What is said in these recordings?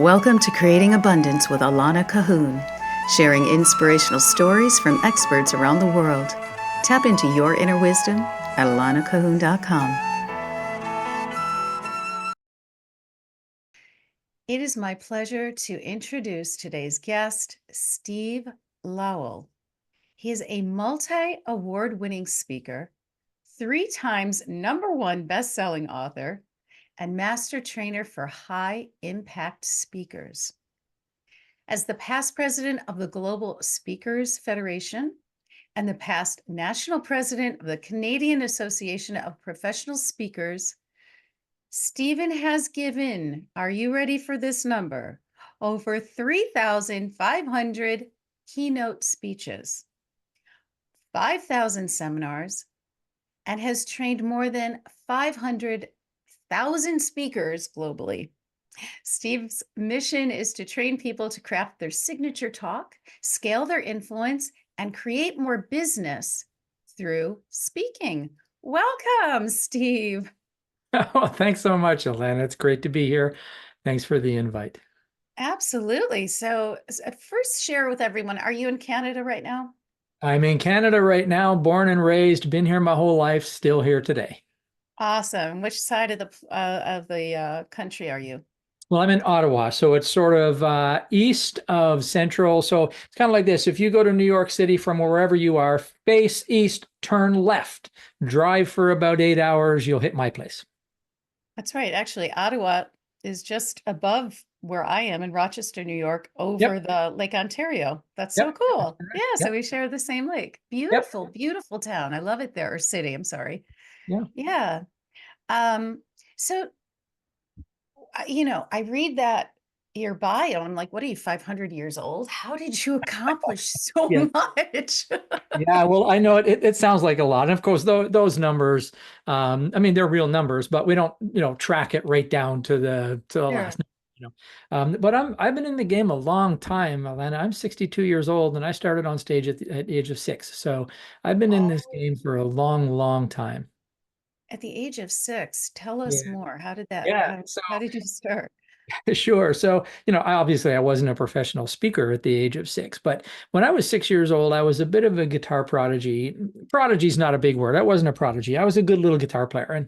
Welcome to Creating Abundance with Alana Cahoon, sharing inspirational stories from experts around the world. Tap into your inner wisdom at alanacahoon.com. It is my pleasure to introduce today's guest, Steve Lowell. He is a multi-award-winning speaker, 3 times #1 best-selling author, and master trainer for high-impact speakers. As the past president of the Global Speakers Federation and the past national president of the Canadian Association of Professional Speakers, Stephen has given, are you ready for this number, over 3,500 keynote speeches, 5,000 seminars, and has trained more than 500,000 speakers globally. Steve's mission is to train people to craft their signature talk, scale their influence, and create more business through speaking. Welcome, Steve. Oh, thanks so much, Alana. It's great to be here. Thanks for the invite. Absolutely. So, first, share with everyone, are you in Canada right now? I'm in Canada right now, born and raised, been here my whole life, still here today. Awesome. Which side of the country are you? Well, I'm in Ottawa, so it's sort of east of Central. So it's kind of like this. If you go to New York City from wherever you are, face east, turn left, drive for about 8 hours, you'll hit my place. That's right. Actually, Ottawa is just above where I am in Rochester, New York, over Yep. the Lake Ontario. That's so Yep. cool. Yeah, so Yep. we share the same lake. Yep. Beautiful, beautiful town. I love it there, or city, I'm sorry. Yeah. Yeah. Um, so I read that your bio, I'm like, what are you, 500 years old? How did you accomplish so Yeah. much? Yeah, well, I know it sounds like a lot. And of course, those numbers, I mean, they're real numbers, but we don't, track it right down to the Sure. last number, But I've been in the game a long time, Alana. I'm 62 years old, and I started on stage at the age of 6. So I've been in this Oh, game for a long, long time. at the age of 6, tell us Yeah. more. How did that, Yeah. how did you start? Sure. So, I wasn't a professional speaker at the age of 6, but when I was 6 years old, I was a bit of a guitar prodigy. Prodigy is not a big word. I wasn't a prodigy. I was a good little guitar player. And,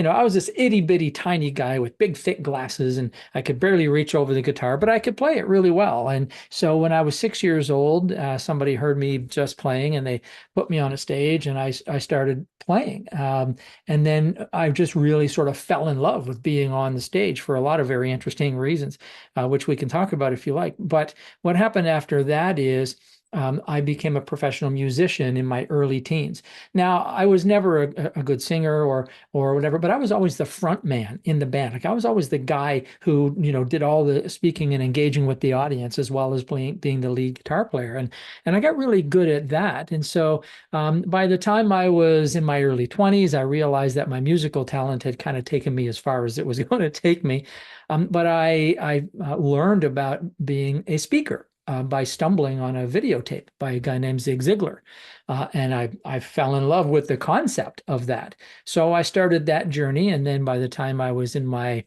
I was this itty bitty tiny guy with big, thick glasses, and I could barely reach over the guitar, but I could play it really well. And so when I was 6 years old, somebody heard me just playing and they put me on a stage and I started playing. And then I just really sort of fell in love with being on the stage for a lot of very interesting reasons, which we can talk about if you like. But what happened after that is I became a professional musician in my early teens. Now, I was never a good singer or whatever, but I was always the front man in the band. Like I was always the guy who, did all the speaking and engaging with the audience as well as being the lead guitar player. And I got really good at that. And so by the time I was in my early 20s, I realized that my musical talent had kind of taken me as far as it was going to take me. But I learned about being a speaker by stumbling on a videotape by a guy named Zig Ziglar. And I fell in love with the concept of that. So I started that journey. And then by the time I was in my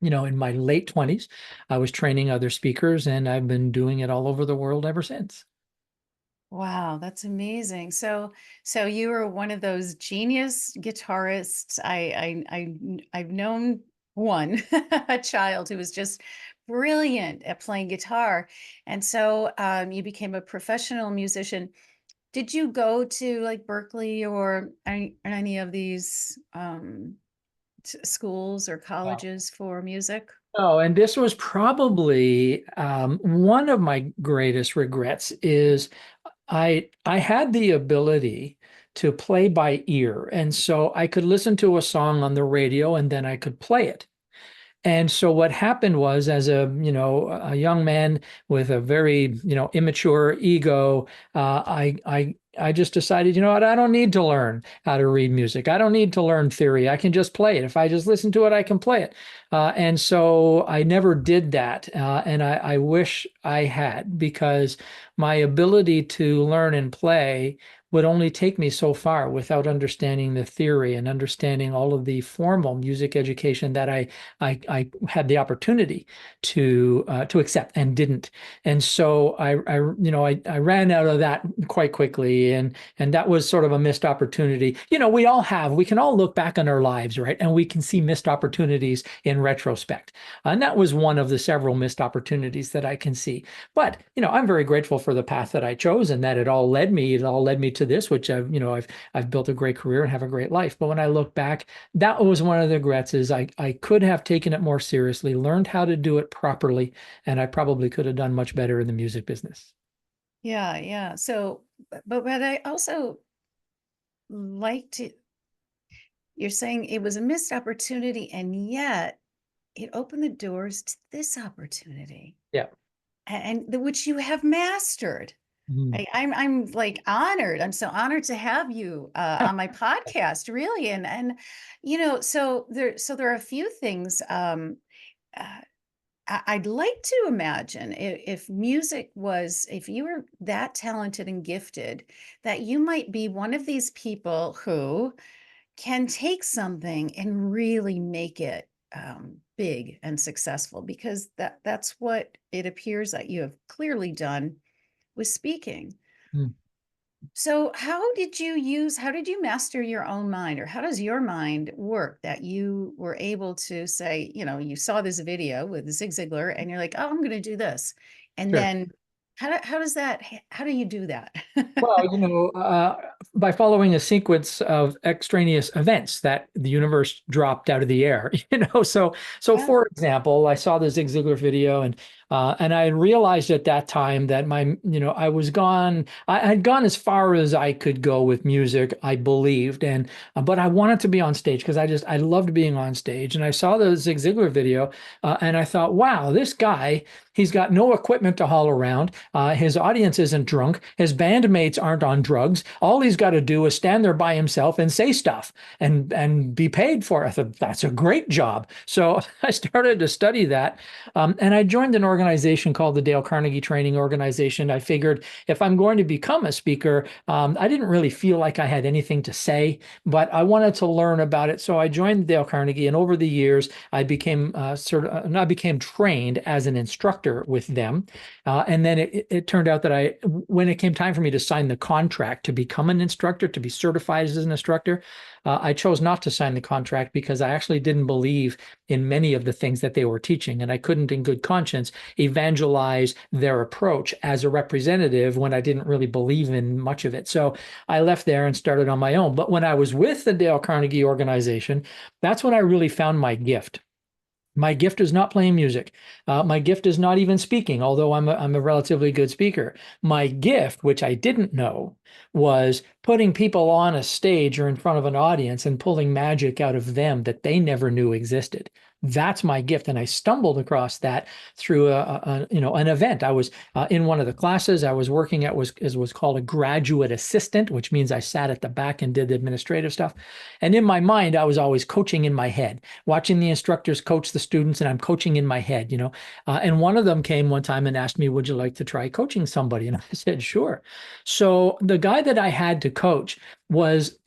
late 20s, I was training other speakers, and I've been doing it all over the world ever since. Wow, that's amazing. So you were one of those genius guitarists. I've known one, a child who was just brilliant at playing guitar. And so you became a professional musician. Did you go to like Berkeley or any of these schools or colleges for music? Oh, and this was probably one of my greatest regrets is I had the ability to play by ear, and so I could listen to a song on the radio and then I could play it. And so what happened was, as a young man with a very, immature ego, I just decided, you know what, I don't need to learn how to read music. I don't need to learn theory. I can just play it. If I just listen to it, I can play it. And so I never did that. And I wish I had, because my ability to learn and play would only take me so far without understanding the theory and understanding all of the formal music education that I had the opportunity to accept and didn't. And so I ran out of that quite quickly, and that was sort of a missed opportunity. We can all look back on our lives, right? And we can see missed opportunities in retrospect. And that was one of the several missed opportunities that I can see. But, I'm very grateful for the path that I chose and that it all led me to this, which I've built a great career and have a great life. But when I look back, that was one of the regrets is I could have taken it more seriously, learned how to do it properly, and I probably could have done much better in the music business. Yeah, yeah. So, but I also like to, you're saying it was a missed opportunity, and yet it opened the doors to this opportunity, Yeah. and which you have mastered. Mhm. I'm like honored. I'm so honored to have you on my podcast, really. And so there are a few things. Uh, I'd like to imagine if music was, if you were that talented and gifted, that you might be one of these people who can take something and really make it big and successful, because that's what it appears that you have clearly done with speaking. Mm. So how did you master your own mind, or how does your mind work that you were able to say, you saw this video with Zig Ziglar and you're like, oh, I'm going to do this. And Sure. then how do you do that? Well, by following a sequence of extraneous events that the universe dropped out of the air, So Yeah. for example, I saw the Zig Ziglar video, and I realized at that time that I was gone. I had gone as far as I could go with music, I believed, and but I wanted to be on stage because I loved being on stage. And I saw the Zig Ziglar video, and I thought, wow, this guy. He's got no equipment to haul around. His audience isn't drunk. His bandmates aren't on drugs. All he's got to do is stand there by himself and say stuff and be paid for it. I thought, that's a great job. So I started to study that. And I joined an organization called the Dale Carnegie Training Organization. I figured if I'm going to become a speaker, I didn't really feel like I had anything to say, but I wanted to learn about it. So I joined Dale Carnegie, and over the years, I became trained as an instructor with them. And then it turned out that when it came time for me to sign the contract to become an instructor, to be certified as an instructor, I chose not to sign the contract because I actually didn't believe in many of the things that they were teaching. And I couldn't, in good conscience, evangelize their approach as a representative when I didn't really believe in much of it. So I left there and started on my own. But when I was with the Dale Carnegie organization, that's when I really found my gift. My gift is not playing music. My gift is not even speaking, although I'm a relatively good speaker. My gift, which I didn't know, was putting people on a stage or in front of an audience and pulling magic out of them that they never knew existed. That's my gift, and I stumbled across that through an event. I was in one of the classes I was working at was called a graduate assistant, which means I sat at the back and did the administrative stuff. And in my mind, I was always coaching in my head, watching the instructors coach the students, and I'm coaching in my head. And one of them came one time and asked me, would you like to try coaching somebody? And I said, sure. So the guy that I had to coach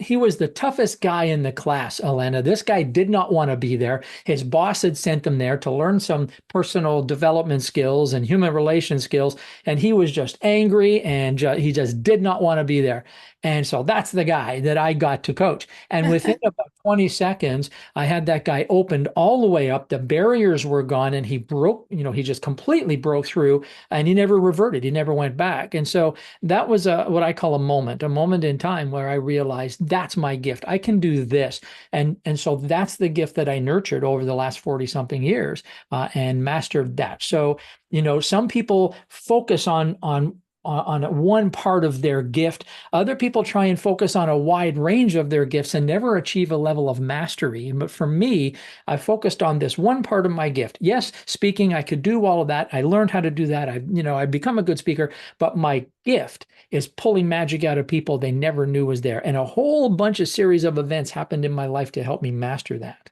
he was the toughest guy in the class, Alana. This guy did not want to be there. His boss had sent him there to learn some personal development skills and human relation skills, and he was just angry, and he just did not want to be there. And so that's the guy that I got to coach. And within about 20 seconds, I had that guy opened all the way up. The barriers were gone, and he just completely broke through, and he never reverted. He never went back. And so that was what I call a moment in time where I realized that's my gift. I can do this. And so that's the gift that I nurtured over the last 40 something years, and mastered that. So, some people focus on one part of their gift. Other people try and focus on a wide range of their gifts and never achieve a level of mastery. But for me, I focused on this one part of my gift. Yes, speaking, I could do all of that. I learned how to do that. I've become a good speaker, but my gift is pulling magic out of people they never knew was there. And a whole bunch of series of events happened in my life to help me master that.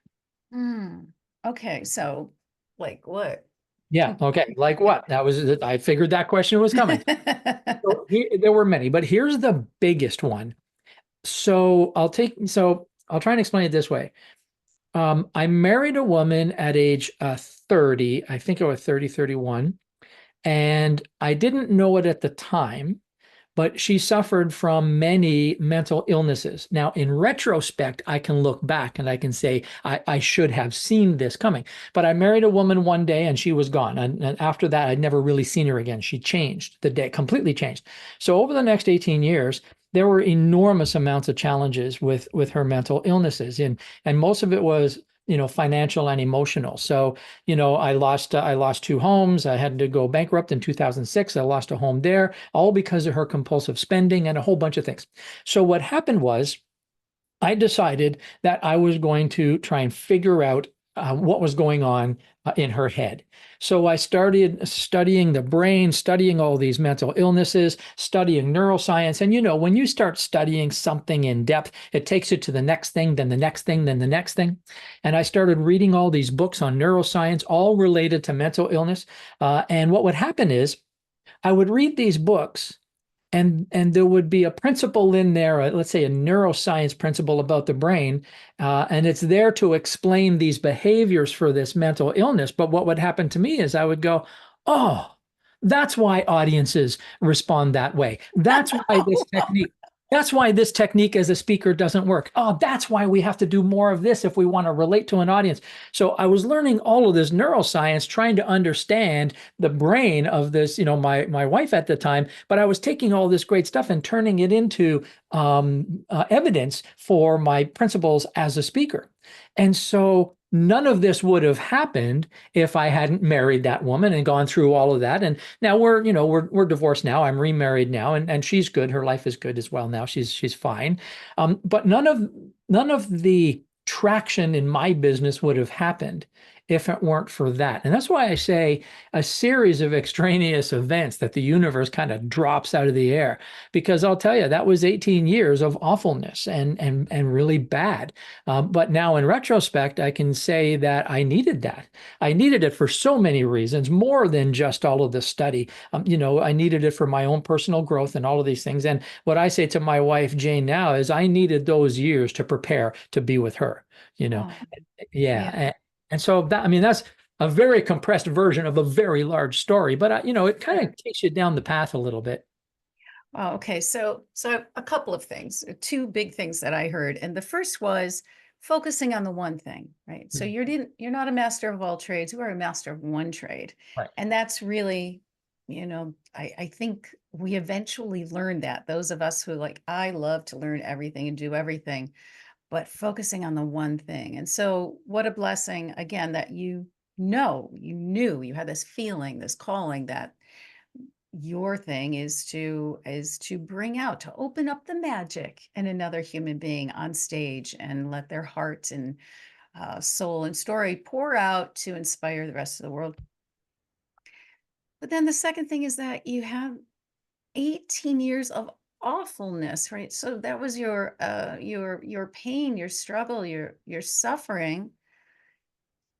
Hmm. Okay, so like what? Yeah. Okay. Like what? That was, I figured that question was coming. So there were many, but here's the biggest one. So I'll try and explain it this way. I married a woman at age 30, I think I was 30, 31, and I didn't know it at the time, but she suffered from many mental illnesses. Now, in retrospect, I can look back and I can say I should have seen this coming. But I married a woman one day and she was gone. And after that, I'd never really seen her again. She changed the day, completely changed. So over the next 18 years, there were enormous amounts of challenges with her mental illnesses. And most of it was, financial and emotional. So, I lost two homes. I had to go bankrupt in 2006. I lost a home there, all because of her compulsive spending and a whole bunch of things. So what happened was I decided that I was going to try and figure out what was going on in her head. So I started studying the brain, studying all these mental illnesses, studying neuroscience. And when you start studying something in depth, it takes you to the next thing, then the next thing, then the next thing. And I started reading all these books on neuroscience, all related to mental illness. And what would happen is I would read these books and there would be a principle in there, let's say a neuroscience principle about the brain, and it's there to explain these behaviors for this mental illness. But what would happen to me is I would go, oh, that's why audiences respond that way. That's why this technique as a speaker doesn't work. Oh, that's why we have to do more of this if we want to relate to an audience. So I was learning all of this neuroscience, trying to understand the brain of this, my wife at the time, but I was taking all this great stuff and turning it into evidence for my principles as a speaker. And so none of this would have happened if I hadn't married that woman and gone through all of that. And now we're divorced now. I'm remarried now, and she's good. Her life is good as well now. She's fine. But none of the traction in my business would have happened if it weren't for that. And that's why I say a series of extraneous events that the universe kind of drops out of the air. Because I'll tell you, that was 18 years of awfulness and really bad. But now in retrospect, I can say that I needed that. I needed it for so many reasons, more than just all of the study. I needed it for my own personal growth and all of these things. And what I say to my wife, Jane, now is I needed those years to prepare to be with her, you know. Oh, Yeah. yeah. And so that's a very compressed version of a very large story, but it kind Sure. of takes you down the path a little bit. Oh, okay. So a couple of things, two big things that I heard. And the first was focusing on the one thing, right? So Mhm. you're not a master of all trades, you are a master of one trade. Right. And that's really, I think we eventually learn that. Those of us who like, I love to learn everything and do everything, but focusing on the one thing. And so what a blessing again that you knew you had this feeling, this calling that your thing is to bring out, to open up the magic in another human being on stage and let their heart and soul and story pour out to inspire the rest of the world. But then the second thing is that you have 18 years of awfulness, right? So that was your pain, your struggle, your suffering,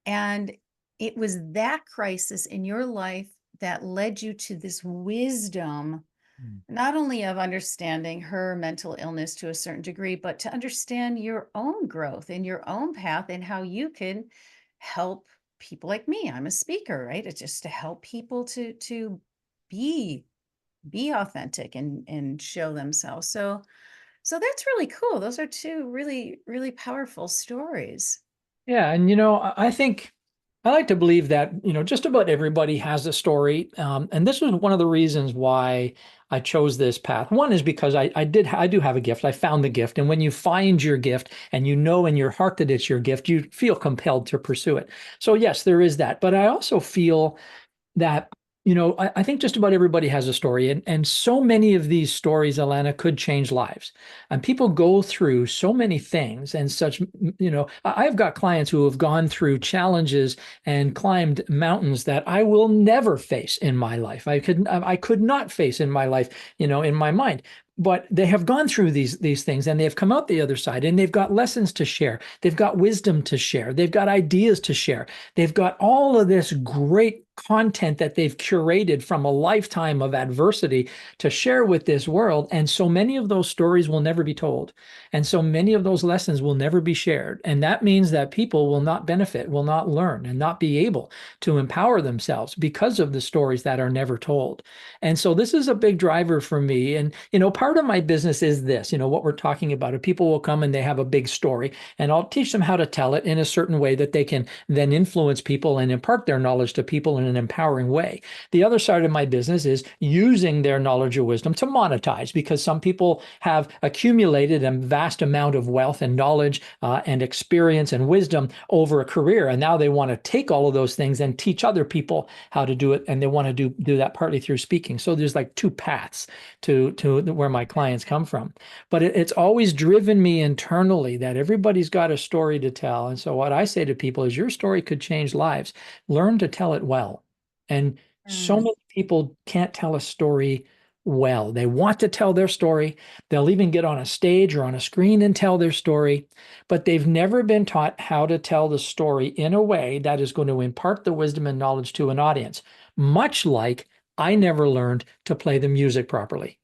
and it was that crisis in your life that led you to this wisdom, Mm. not only of understanding her mental illness to a certain degree, but to understand your own growth and your own path and how you can help people like me. I'm a speaker, right? It's just to help people to be be authentic and show themselves. So that's really cool. Those are two really, really powerful stories. Yeah, and I think I like to believe that just about everybody has a story, and this was one of the reasons why I chose this path. One is because I do have a gift. I found the gift, and when you find your gift and you know in your heart that it's your gift, you feel compelled to pursue it. So yes, there is that, but I also feel that I think just about everybody has a story, and so many of these stories, Alana, could change lives. And people go through so many things and such. I've got clients who have gone through challenges and climbed mountains that I will never face in my life. I could not face in my life, in my mind. but they have gone through these things and they've come out the other side and they've got lessons to share. They've got wisdom to share. They've got ideas to share. They've got all of this great content that they've curated from a lifetime of adversity to share with this world. And so many of those stories will never be told. And so many of those lessons will never be shared. And that means that people will not benefit, will not learn, and not be able to empower themselves because of the stories that are never told. And so this is a big driver for me. And, part of my business is this, what we're talking about. If people will come and they have a big story, and I'll teach them how to tell it in a certain way that they can then influence people and impart their knowledge to people in an empowering way. The other side of my business is using their knowledge or wisdom to monetize, because some people have accumulated a vast amount of wealth and knowledge and experience and wisdom over a career. And now they want to take all of those things and teach other people how to do it. And they want to do that partly through speaking. So there's like two paths to where my clients come from. But it's always driven me internally that everybody's got a story to tell. And so what I say to people is, your story could change lives. Learn to tell it well. And so Mm. many people can't tell a story well. They want to tell their story. They'll even get on a stage or on a screen and tell their story, but they've never been taught how to tell the story in a way that is going to impart the wisdom and knowledge to an audience, much like I never learned to play the music properly.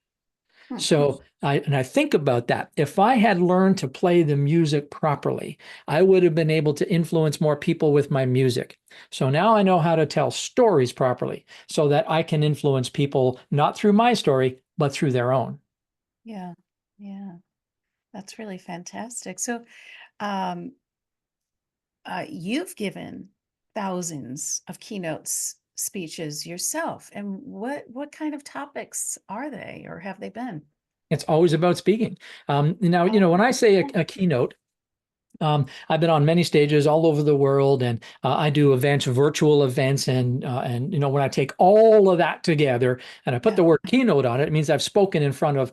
Hmm. So I think about that. If I had learned to play the music properly, I would have been able to influence more people with my music. So now I know how to tell stories properly so that I can influence people not through my story, but through their own. Yeah. Yeah. That's really fantastic. So, um, you've given thousands of keynotes speeches yourself, and what kind of topics are they, or have they been? It's always about speaking. Now, when I say a keynote, I've been on many stages all over the world, and I do events, virtual events, and when I take all of that together and I put Yeah. the word keynote on it, it means I've spoken in front of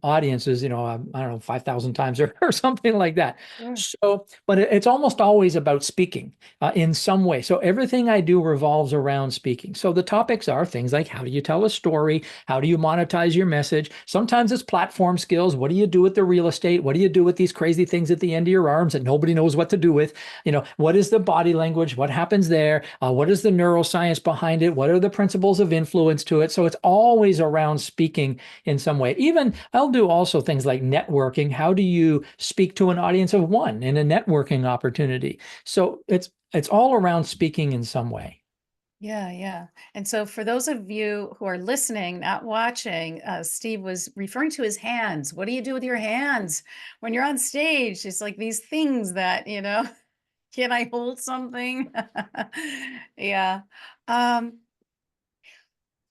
audiences, I don't know, 5,000 times or something like that. Sure. So, but it's almost always about speaking in some way. So everything I do revolves around speaking. So the topics are things like, how do you tell a story? How do you monetize your message? Sometimes it's platform skills. What do you do with the real estate? What do you do with these crazy things at the end of your arms that nobody knows what to do with? What is the body language? What happens there? What is the neuroscience behind it? What are the principles of influence to it? So it's always around speaking in some way. Even I'll do also things like networking. How do you speak to an audience of one in a networking opportunity? So it's all around speaking in some way. Yeah, yeah. And so for those of you who are listening, not watching, Steve was referring to his hands. What do you do with your hands when you're on stage? It's like these things that, can I hold something? Yeah. Um,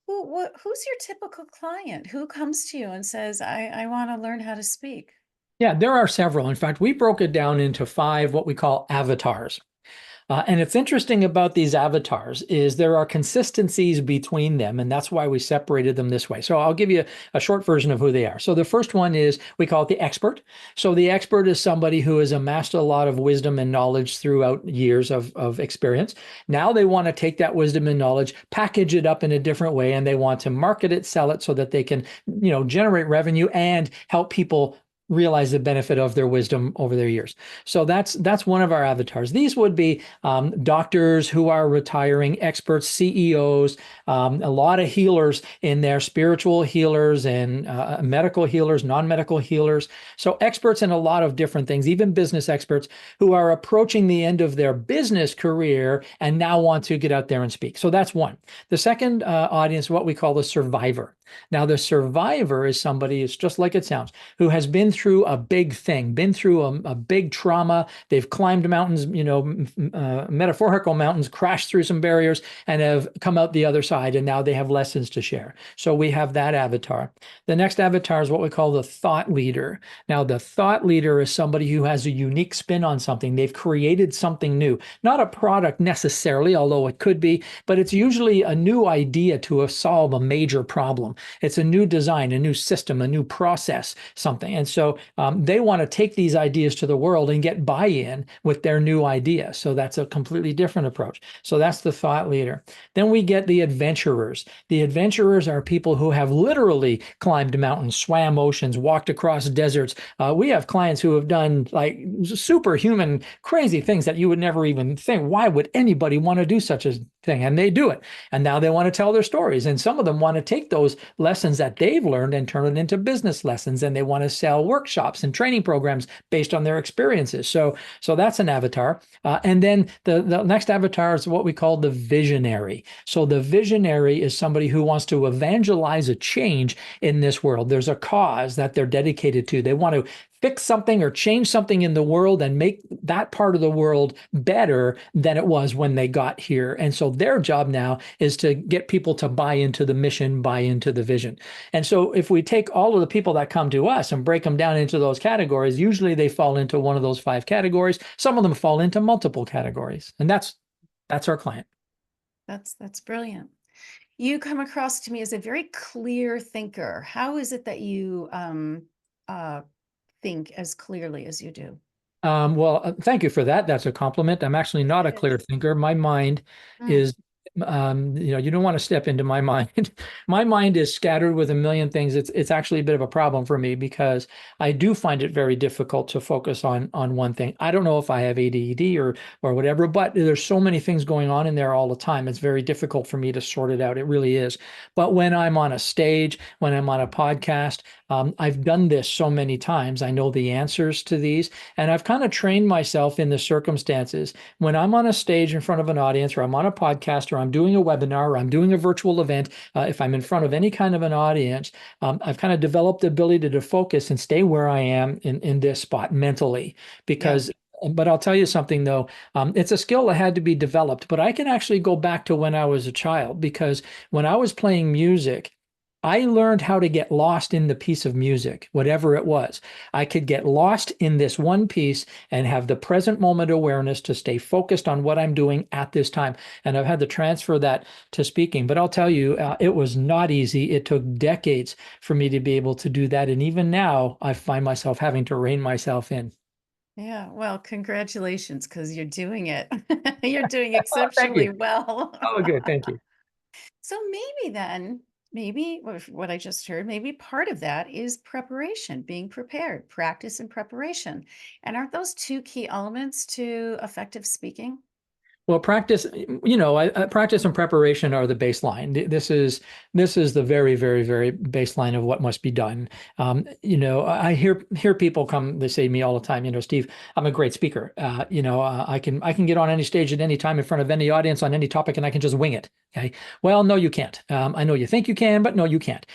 who's your typical client? Who comes to you and says, I want to learn how to speak? Yeah, there are several. In fact, we broke it down into 5 what we call avatars. And it's interesting about these avatars is there are consistencies between them, and that's why we separated them this way. So I'll give you a short version of who they are. So the first one is, we call it the expert. So the expert is somebody who has amassed a lot of wisdom and knowledge throughout years of experience. Now they want to take that wisdom and knowledge, package it up in a different way, and they want to market it, sell it so that they can, generate revenue and help people realize the benefit of their wisdom over their years. So that's one of our avatars. These would be doctors who are retiring, experts, CEOs, a lot of healers in there, spiritual healers and medical healers, non-medical healers. So experts in a lot of different things, even business experts who are approaching the end of their business career and now want to get out there and speak. So that's one. The second audience, what we call the survivor. Now, the survivor is somebody, it's just like it sounds, who has been through a big thing, been through a big trauma. They've climbed mountains, metaphorical mountains, crashed through some barriers, and have come out the other side. And now they have lessons to share. So we have that avatar. The next avatar is what we call the thought leader. Now, the thought leader is somebody who has a unique spin on something. They've created something new, not a product necessarily, although it could be, but it's usually a new idea to solve a major problem. It's a new design, a new system, a new process, something. And so so they want to take these ideas to the world and get buy-in with their new idea. So that's a completely different approach. So that's the thought leader. Then we get the adventurers. The adventurers are people who have literally climbed mountains, swam oceans, walked across deserts. We have clients who have done like superhuman, crazy things that you would never even think. Why would anybody want to do such a thing? And they do it. And now they want to tell their stories. And some of them want to take those lessons that they've learned and turn it into business lessons. And they want to sell workshops and training programs based on their experiences. So that's an avatar. And then the next avatar is what we call the visionary. So the visionary is somebody who wants to evangelize a change in this world. There's a cause that they're dedicated to. They want to fix something or change something in the world and make that part of the world better than it was when they got here. And so their job now is to get people to buy into the mission, buy into the vision. And so if we take all of the people that come to us and break them down into those categories, usually they fall into one of those 5 categories. Some of them fall into multiple categories. And that's our client. That's brilliant. You come across to me as a very clear thinker. How is it that you think as clearly as you do? Well, thank you for that. That's a compliment. I'm actually not a It clear is. thinker. My mind Mm, is, you don't want to step into my mind. My mind is scattered with a million things. It's actually a bit of a problem for me because I do find it very difficult to focus on one thing. I don't know if I have ADD or whatever, but there's so many things going on in there all the time. It's very difficult for me to sort it out. It really is. But when I'm on a stage, when I'm on a podcast, I've done this so many times. I know the answers to these. And I've kind of trained myself in the circumstances. When I'm on a stage in front of an audience, or I'm on a podcast, or I'm doing a webinar, or I'm doing a virtual event, if I'm in front of any kind of an audience, I've kind of developed the ability to focus and stay where I am in this spot mentally. yeah. Because but I'll tell you something though, it's a skill that had to be developed, but I can actually go back to when I was a child because when I was playing music, I learned how to get lost in the piece of music, whatever it was. I could get lost in this one piece and have the present moment awareness to stay focused on what I'm doing at this time. And I've had to transfer that to speaking. But I'll tell you, it was not easy. It took decades for me to be able to do that. And even now, I find myself having to rein myself in. Yeah. Well, congratulations, because you're doing it. You're doing Oh, thank exceptionally you. well. Oh, good. Thank you. So maybe then, maybe what I just heard, maybe part of that is preparation, being prepared, practice and preparation. And aren't those 2 key elements to effective speaking? Well, practice, practice and preparation are the baseline. This is the very, very, very baseline of what must be done. I hear people come. They say to me all the time, Steve, I'm a great speaker. I can get on any stage at any time in front of any audience on any topic, and I can just wing it. Okay. Well, no, you can't. I know you think you can, but no, you can't.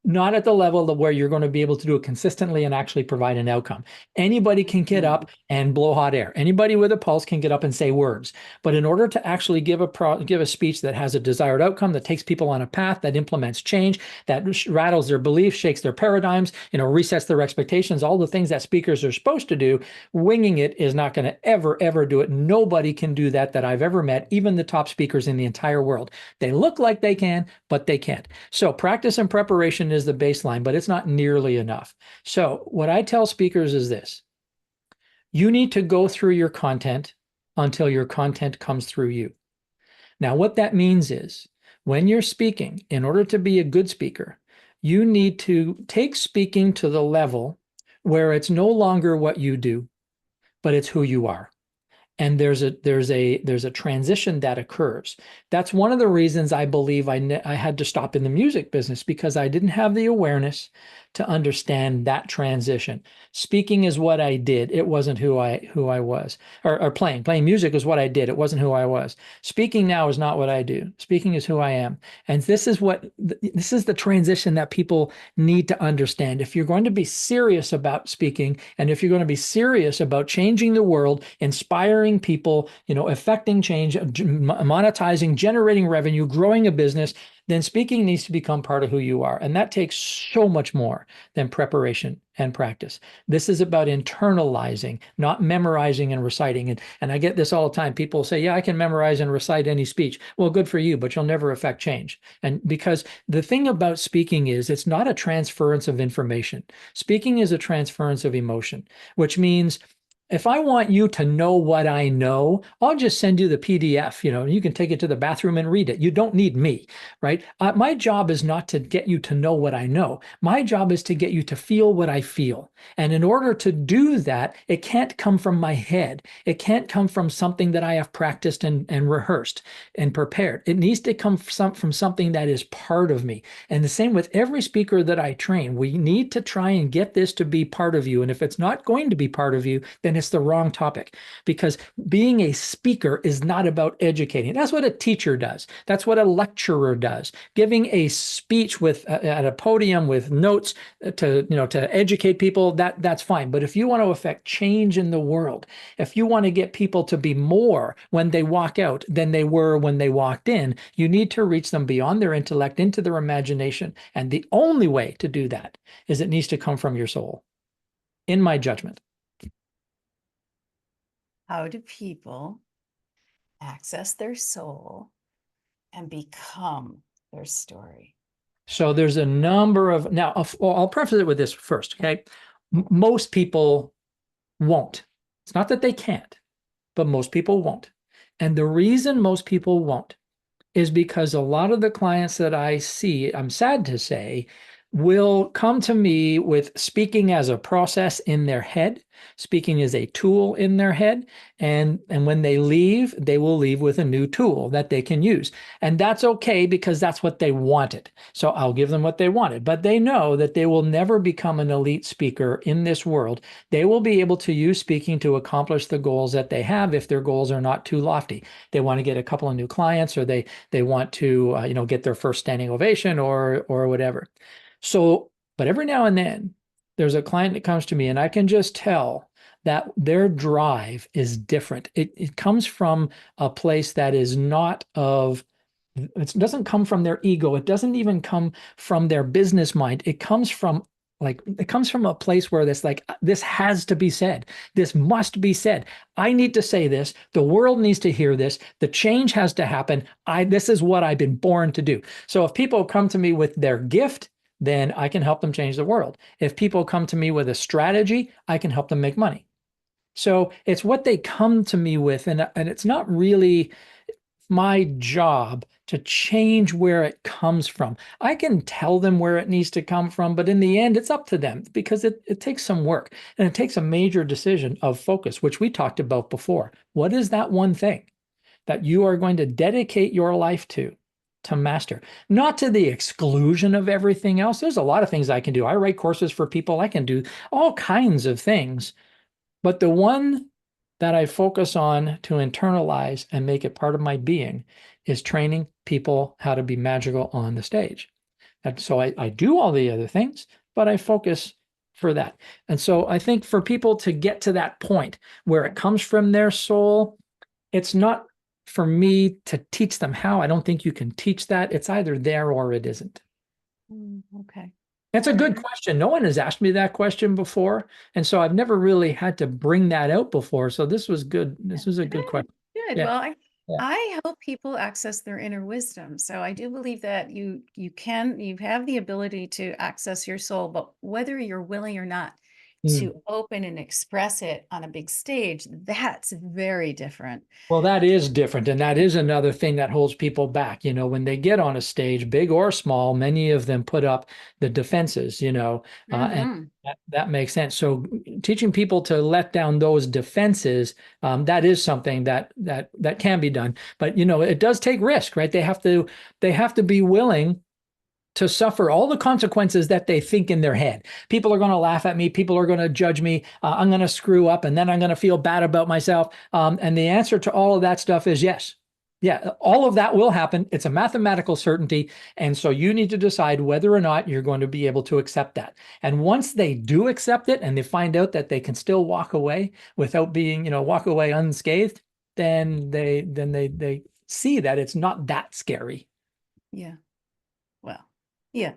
Not at the level of where you're going to be able to do it consistently and actually provide an outcome. Anybody can get Mhm. up and blow hot air. Anybody with a pulse can get up and say words. But in order to actually give a speech that has a desired outcome, that takes people on a path, that implements change, that rattles their beliefs, shakes their paradigms, resets their expectations, all the things that speakers are supposed to do, winging it is not going to ever do it. Nobody can do that I've ever met, even the top speakers in the entire world. They look like they can, but they can't. So practice and preparation is the baseline, but it's not nearly enough. So what I tell speakers is this: you need to go through your content until your content comes through you. Now, what that means is when you're speaking, in order to be a good speaker, you need to take speaking to the level where it's no longer what you do, but it's who you are. And there's a transition that occurs. That's one of the reasons I believe I had to stop in the music business, because I didn't have the awareness to understand that transition. Speaking is what I did. It wasn't who I was. Or playing music is what I did. It wasn't who I was. Speaking now is not what I do. Speaking is who I am. And this is the transition that people need to understand. If you're going to be serious about speaking, and if you're going to be serious about changing the world, inspiring people, affecting change, monetizing, generating revenue, growing a business, then speaking needs to become part of who you are. And that takes so much more than preparation and practice. This is about internalizing, not memorizing and reciting. And I get this all the time. People say, yeah, I can memorize and recite any speech. Well, good for you, but you'll never affect change. And because the thing about speaking is it's not a transference of information. Speaking is a transference of emotion, which means if I want you to know what I know, I'll just send you the PDF. You can take it to the bathroom and read it. You don't need me, right? My job is not to get you to know what I know. My job is to get you to feel what I feel. And in order to do that, it can't come from my head. It can't come from something that I have practiced and rehearsed and prepared. It needs to come from something that is part of me. And the same with every speaker that I train. We need to try and get this to be part of you. And if it's not going to be part of you, then it's the wrong topic, because being a speaker is not about educating. That's what a teacher does. That's what a lecturer does. Giving a speech at a podium with notes to educate people, that's fine. But if you want to affect change in the world, if you want to get people to be more when they walk out than they were when they walked in, you need to reach them beyond their intellect into their imagination. And the only way to do that is it needs to come from your soul, in my judgment. How do people access their soul and become their story? So there's a number of, now I'll preface it with this first, okay? Most people won't. It's not that they can't, but most people won't. And the reason most people won't is because a lot of the clients that I see, I'm sad to say, will come to me with speaking as a process in their head, speaking as a tool in their head, and when they leave, they will leave with a new tool that they can use. And that's okay, because that's what they wanted. So I'll give them what they wanted, but they know that they will never become an elite speaker in this world. They will be able to use speaking to accomplish the goals that they have if their goals are not too lofty. They want to get a couple of new clients, or they want to get their first standing ovation or whatever. So, but every now and then there's a client that comes to me and I can just tell that their drive is different. It comes from a place that is not of, it doesn't come from their ego. It doesn't even come from their business mind. It comes from a place where this has to be said. This must be said. I need to say this. The world needs to hear this. The change has to happen. This is what I've been born to do. So if people come to me with their gift, then I can help them change the world. If people come to me with a strategy, I can help them make money. So it's what they come to me with, and it's not really my job to change where it comes from. I can tell them where it needs to come from, but in the end, it's up to them, because it takes some work, and it takes a major decision of focus, which we talked about before. What is that one thing that you are going to dedicate your life to master? Not to the exclusion of everything else. There's a lot of things I can do. I write courses for people. I can do all kinds of things. But the one that I focus on to internalize and make it part of my being is training people how to be magical on the stage. And so I do all the other things, but I focus for that. And so I think for people to get to that point where it comes from their soul, it's not for me to teach them how. I don't think you can teach that. It's either there or it isn't. Okay. That's a good question. No one has asked me that question before. And so I've never really had to bring that out before. So this was good. This was a good question. Good. Yeah. Well, Yeah. I help people access their inner wisdom. So I do believe that you have the ability to access your soul, but whether you're willing or not Mm. to open and express it on a big stage, that's very different. Well, that is different. And that is another thing that holds people back. When they get on a stage, big or small, many of them put up the defenses, and Hmm. that makes sense. So teaching people to let down those defenses, that is something that can be done. But, it does take risk, right? They have to be willing to suffer all the consequences that they think in their head. People are going to laugh at me. People are going to judge me. I'm going to screw up, and then I'm going to feel bad about myself. And the answer to all of that stuff is yes. Yeah, all of that will happen. It's a mathematical certainty. And so you need to decide whether or not you're going to be able to accept that. And once they do accept it and they find out that they can still walk away without being, walk away unscathed, then they see that it's not that scary. Yeah. Well, yeah,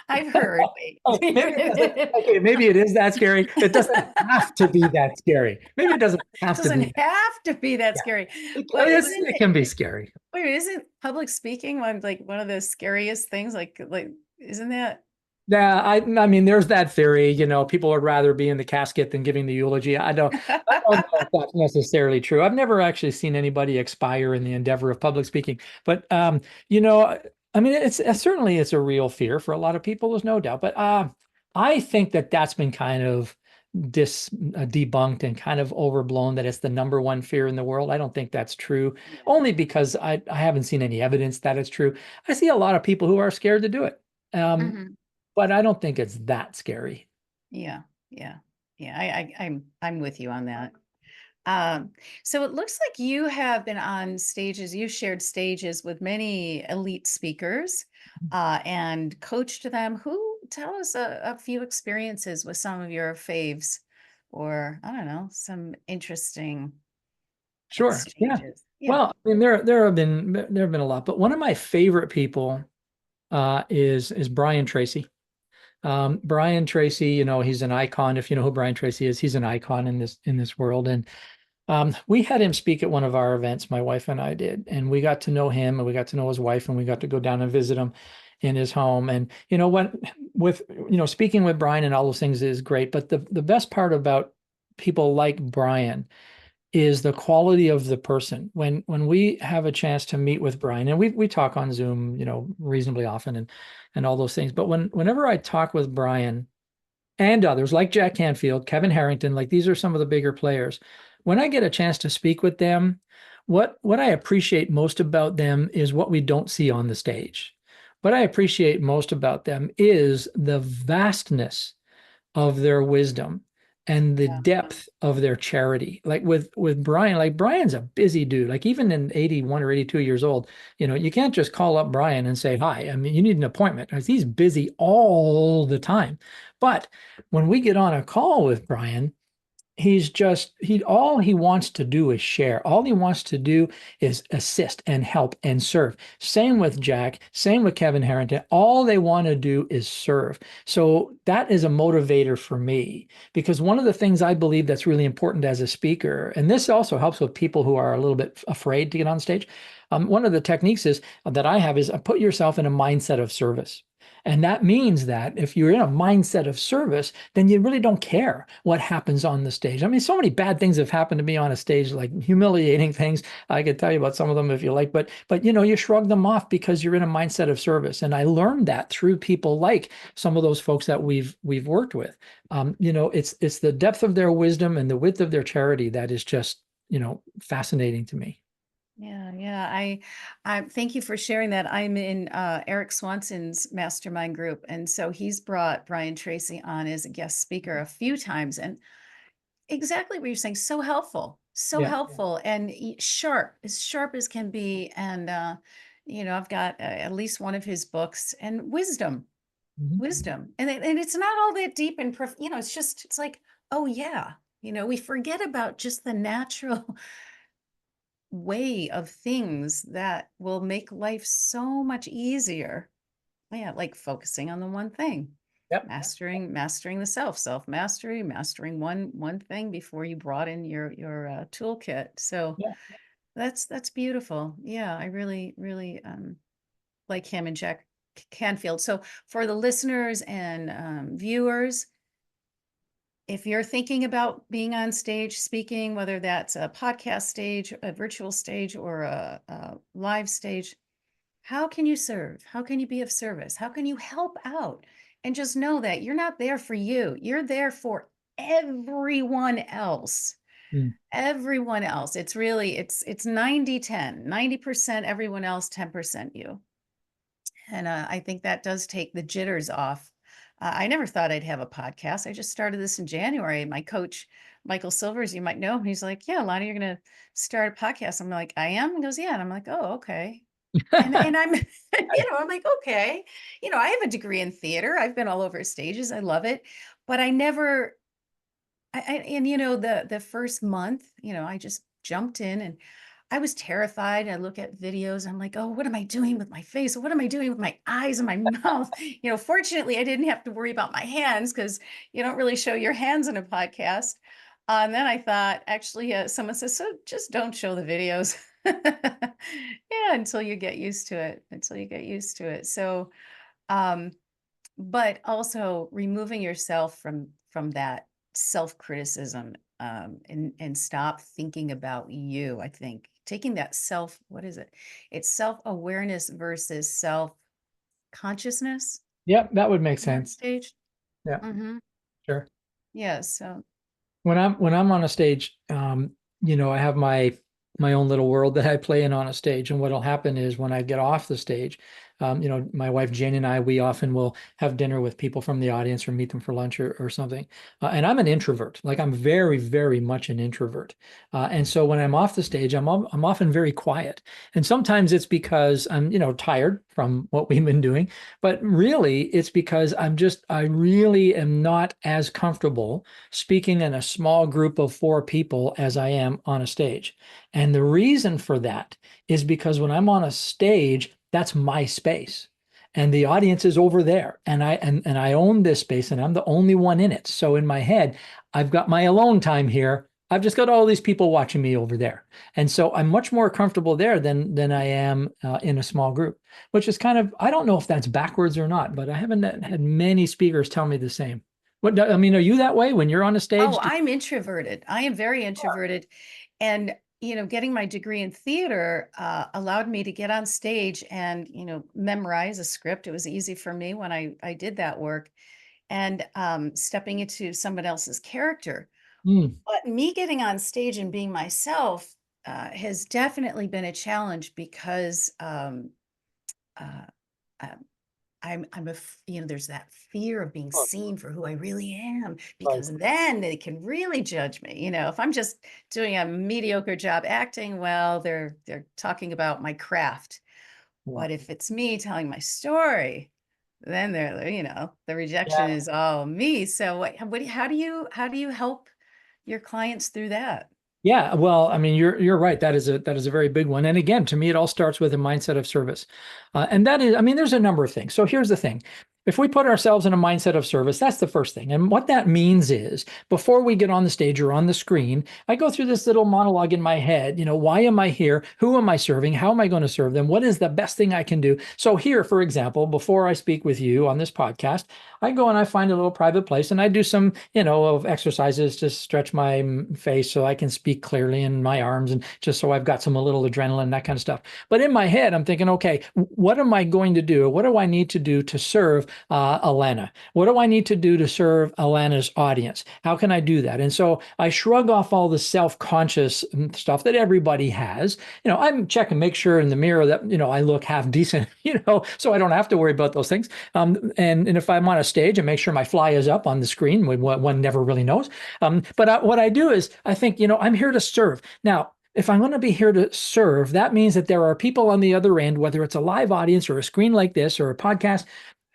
I've heard. Oh, maybe it doesn't. Okay, maybe it is that scary. It doesn't have to be that scary. Maybe it doesn't have to be Doesn't that. have to be that Yeah, scary. I But mean, isn't it it can be scary. wait, isn't public speaking one of the scariest things? Isn't that Yeah, I mean, there's that theory, people would rather be in the casket than giving the eulogy. I don't know if that's necessarily true. I've never actually seen anybody expire in the endeavor of public speaking, but you know, I mean, certainly it's a real fear for a lot of people, there's no doubt. But I think that that's been kind of debunked and kind of overblown, that it's the number one fear in the world. I don't think that's true, Yeah. only because I haven't seen any evidence that it's true. I see a lot of people who are scared to do it. Um, Mhm. but I don't think it's that scary. Yeah, yeah, yeah. I'm with you on that. Um, so it looks like you have been on stages, you shared stages with many elite speakers and coached them. Who tell us a few experiences with some of your faves, or I don't know, some interesting Sure. Yeah. exchanges. Yeah. Well, I mean, there have been a lot, but one of my favorite people is Brian Tracy. Brian Tracy, he's an icon. If you know who Brian Tracy is, he's an icon in this world. And we had him speak at one of our events, my wife and I did, and we got to know him and we got to know his wife, and we got to go down and visit him in his home. And what with speaking with Brian and all those things is great, but the best part about people like Brian is the quality of the person. When we have a chance to meet with Brian, and we talk on Zoom, reasonably often, and all those things. But whenever I talk with Brian and others like Jack Canfield, Kevin Harrington, like these are some of the bigger players. When I get a chance to speak with them, what I appreciate most about them is what we don't see on the stage. What I appreciate most about them is the vastness of their wisdom and the Yeah. depth of their charity. Like with Brian, like Brian's a busy dude. Like even in 81 or 82 years old, you can't just call up Brian and say hi. I mean, you need an appointment because he's busy all the time. But when we get on a call with Brian, all he wants to do is share. All he wants to do is assist and help and serve. Same with Jack, same with Kevin Harrington. All they want to do is serve. So that is a motivator for me, because one of the things I believe that's really important as a speaker, and this also helps with people who are a little bit afraid to get on stage. One of the techniques that I have is put yourself in a mindset of service. And that means that if you're in a mindset of service, then you really don't care what happens on the stage. I mean, so many bad things have happened to me on a stage, like humiliating things. I could tell you about some of them if you like, but you shrug them off because you're in a mindset of service. And I learned that through people like some of those folks that we've worked with. It's the depth of their wisdom and the width of their charity that is just, fascinating to me. Yeah, yeah. I thank you for sharing that. I'm in Eric Swanson's mastermind group, and so he's brought Brian Tracy on as a guest speaker a few times, and exactly what you're saying, so Yeah. helpful, and sharp as can be. And I've got at least one of his books, and Mhm. wisdom, and it's not all that deep and it's like, oh yeah, we forget about just the natural way of things that will make life so much easier. Yeah, like focusing on the one thing, Yep. mastering the self mastery, mastering one thing before you brought in your toolkit. So Yeah. that's beautiful. Yeah, I really like him and Jack Canfield. So for the listeners and viewers, if you're thinking about being on stage speaking, whether that's a podcast stage, a virtual stage, or a live stage, how can you serve? How can you be of service? How can you help out? And just know that you're not there for you. You're there for everyone else. Mm. Everyone else. It's 90-10, 90% everyone else, 10% you. And I think that does take the jitters off. I never thought I'd have a podcast. I just started this in January. My coach, Michael Silvers, you might know him. He's like, "Yeah, Lonnie, you're going to start a podcast." I'm like, "I am." He goes, "Yeah." And I'm like, "Oh, okay." And I'm, I'm like, "Okay." I have a degree in theater. I've been all over stages. I love it. But I never, and the first month, I just jumped in, and I was terrified. I look at videos. I'm like, oh, what am I doing with my face? What am I doing with my eyes and my mouth? Fortunately, I didn't have to worry about my hands because you don't really show your hands in a podcast. And then I thought, actually, someone says, so just don't show the videos. Yeah, until you get used to it. Until you get used to it. So, um, but also removing yourself from that self-criticism, and stop thinking about you. I think taking that what is it? It's self-awareness versus self-consciousness Yeah, that would make on sense. stage. Yeah, Hmm. sure. Yeah. So, When I'm on a stage, I have my own little world that I play in on a stage. And what'll happen is when I get off the stage, my wife Jane and I, we often will have dinner with people from the audience or meet them for lunch or something. And I'm an introvert, like I'm very, very much an introvert. And so when I'm off the stage, I'm often very quiet. And sometimes it's because I'm, tired from what we've been doing, but really it's because I really am not as comfortable speaking in a small group of four people as I am on a stage. And the reason for that is because when I'm on a stage, that's my space. And the audience is over there. And I own this space and I'm the only one in it. So in my head, I've got my alone time here. I've just got all these people watching me over there. And so I'm much more comfortable there than I am in a small group, which is kind of, I don't know if that's backwards or not, but I haven't had many speakers tell me the same. I mean, are you that way when you're on a oh, stage? I'm introverted. I am very introverted. And, getting my degree in theater allowed me to get on stage and, memorize a script. It was easy for me when I did that work, and stepping into someone else's character. Mm. But me getting on stage and being myself has definitely been a challenge because uh, um, there's that fear of being Oh, seen for who I really am, right. because then they can really judge me. If I'm just doing a mediocre job acting, well, they're talking about my craft. Yeah. But if it's me telling my story, then the rejection Yeah. is all me. So how do you help your clients through that? Yeah, well, I mean, you're right. That is a very big one. And again, to me, it all starts with a mindset of service, and that is, I mean, there's a number of things. So here's the thing: if we put ourselves in a mindset of service, that's the first thing. And what that means is, before we get on the stage or on the screen, I go through this little monologue in my head. Why am I here? Who am I serving? How am I going to serve them? What is the best thing I can do? So here, for example, before I speak with you on this podcast, I go and I find a little private place and I do some, of exercises to stretch my face so I can speak clearly in my arms and just so I've got some a little adrenaline, that kind of stuff. But in my head, I'm thinking, okay, what am I going to do? What do I need to do to serve Alana? What do I need to do to serve Alana's audience? How can I do that? And so I shrug off all the self-conscious stuff that everybody has. I'm checking, make sure in the mirror that, I look half decent, so I don't have to worry about those things. And if I'm on a stage, I make sure my fly is up on the screen when one never really knows. But what I do is I think, I'm here to serve. Now, if I'm going to be here to serve, that means that there are people on the other end, whether it's a live audience or a screen like this or a podcast,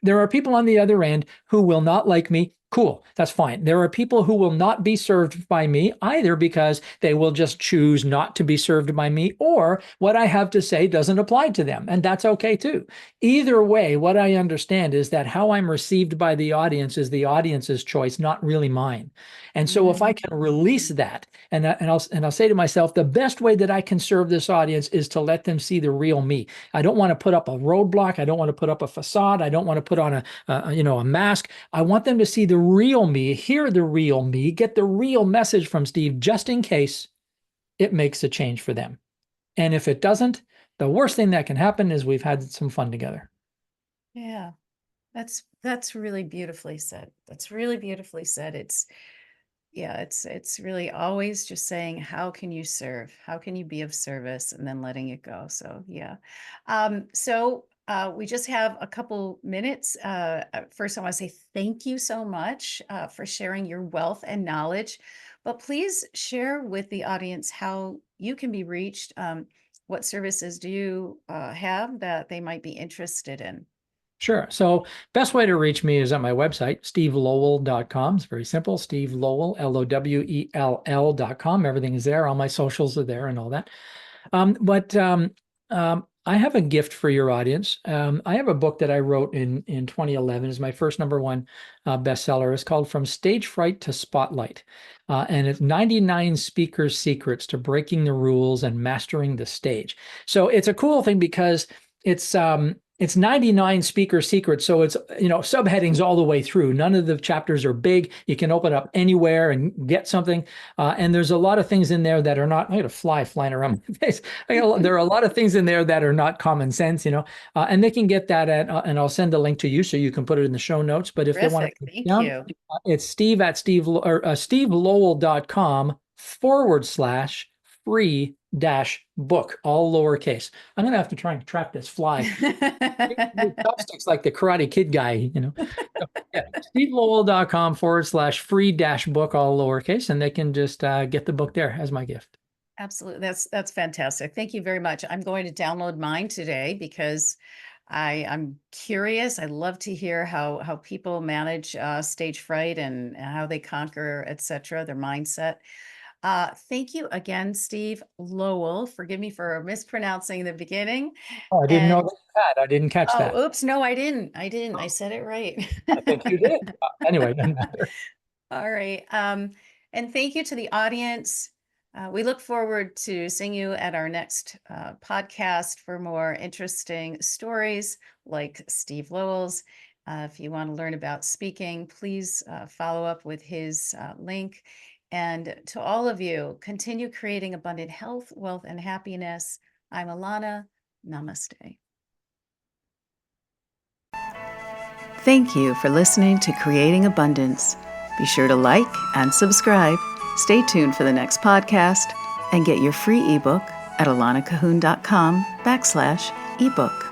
there are people on the other end who will not like me. Cool, that's fine. There are people who will not be served by me either because they will just choose not to be served by me, or what I have to say doesn't apply to them. And that's okay too. Either way, what I understand is that how I'm received by the audience is the audience's choice, not really mine. And so if I Mhm. can release that, and I'll say to myself, the best way that I can serve this audience is to let them see the real me. I don't want to put up a roadblock. I don't want to put up a facade. I don't want to put on a mask. I want them to see the real me, hear the real me, get the real message from Steve, just in case it makes a change for them. And if it doesn't, the worst thing that can happen is we've had some fun together. Yeah, that's really beautifully said. That's really beautifully said. It's really always just saying, how can you serve? How can you be of service? And then letting it go. So yeah. We just have a couple minutes. First, I want to say thank you so much for sharing your wealth and knowledge. But please share with the audience how you can be reached. What services do you have that they might be interested in? Sure. So best way to reach me is at my website, stevelowell.com. It's very simple. Steve Lowell, Lowell.com. Everything is there. All my socials are there and all that. I have a gift for your audience. I have a book that I wrote in 2011. It's my first number one bestseller. It's called From Stage Fright to Spotlight. And it's 99 Speakers' Secrets to Breaking the Rules and Mastering the Stage. So it's a cool thing because it's 99 speaker secrets. So it's, subheadings all the way through. None of the chapters are big. You can open up anywhere and get something. And there's a lot of things in there that are not, I got a fly flying around my face. There are a lot of things in there that are not common sense, and they can get that and I'll send the link to you so you can put it in the show notes. But if they want Terrific. to put it Thank down, you. it's stevelowell.com/free-book, all lowercase. I'm going to have to try and trap this fly. Chopsticks like the Karate Kid guy, So, yeah, stevelowell.com/free-book, all lowercase, and they can just get the book there as my gift. Absolutely. That's fantastic. Thank you very much. I'm going to download mine today because I'm curious. I love to hear how people manage stage fright and how they conquer, etc., their mindset. Thank you again, Steve Lowell. Forgive me for mispronouncing the beginning. Oh, I didn't know And that you had. I didn't catch that. oops, no, I didn't. I said it right. I think you did. Anyway, doesn't matter. All right. And thank you to the audience. We look forward to seeing you at our next podcast for more interesting stories like Steve Lowell's. If you want to learn about speaking, please follow up with his link. And to all of you, continue creating abundant health, wealth, and happiness. I'm Alana. Namaste. Thank you for listening to Creating Abundance. Be sure to like and subscribe. Stay tuned for the next podcast and get your free ebook at alanacahoon.com/ebook.